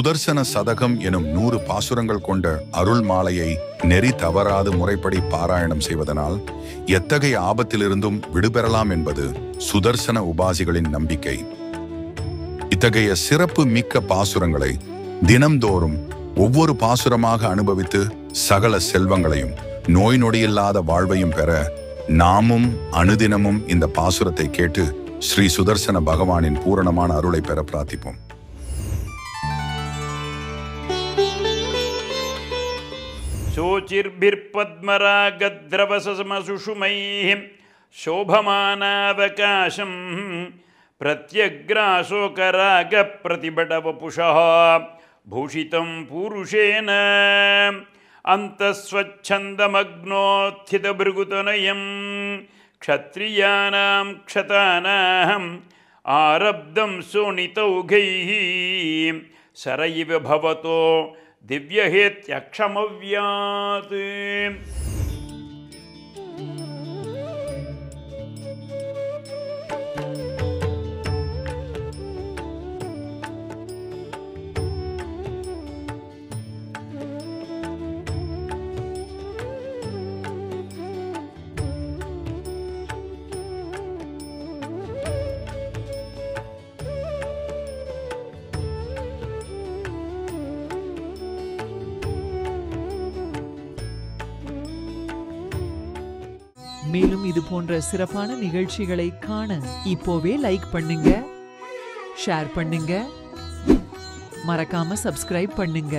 சுதர்சன சதகம் எனும் 100 பாசுரங்கள் கொண்ட அருள் மாலையை நெறி தவறாது முறைப்படி பாராயணம் செய்வதனால் எத்தகைய ஆபத்திலிருந்தும் விடுபெறலாம் என்பது சுதர்சன உபாசிகளின் நம்பிக்கை. இத்தகைய சிறப்பு மிக்க பாசுரங்களை தினம்தோறும் ஒவ்வொரு பாசுரமாக அனுபவித்து சகல செல்வங்களையும் நோய் நொடியில்லாத வாழ்வையும் பெற நாமும் அனுதினமும் இந்த பாசுரத்தை கேட்டு ஸ்ரீ சுதர்சன பகவானின் பூரணமான அருளை பெற பிரார்த்திப்போம். शोचिर्भिर्पद्मरागद्रवसमसुषुमैः शोभमानावकाशं प्रत्यग्रासोकरागप्रतिभटवपुषः भूषितं पूरुषेण अन्तःस्वच्छन्दमग्नोत्थितभृगुतनयं क्षत्रियाणां क्षतानाम् आरब्धं सोनितौघैः सरैव भवतो दिव्यहेत्यक्षमव्यात्. மேலும் இது போன்ற சிறப்பான நிகழ்ச்சிகளை காண இப்போவே லைக் பண்ணுங்க, ஷேர் பண்ணுங்க, மறக்காம சப்ஸ்கிரைப் பண்ணுங்க.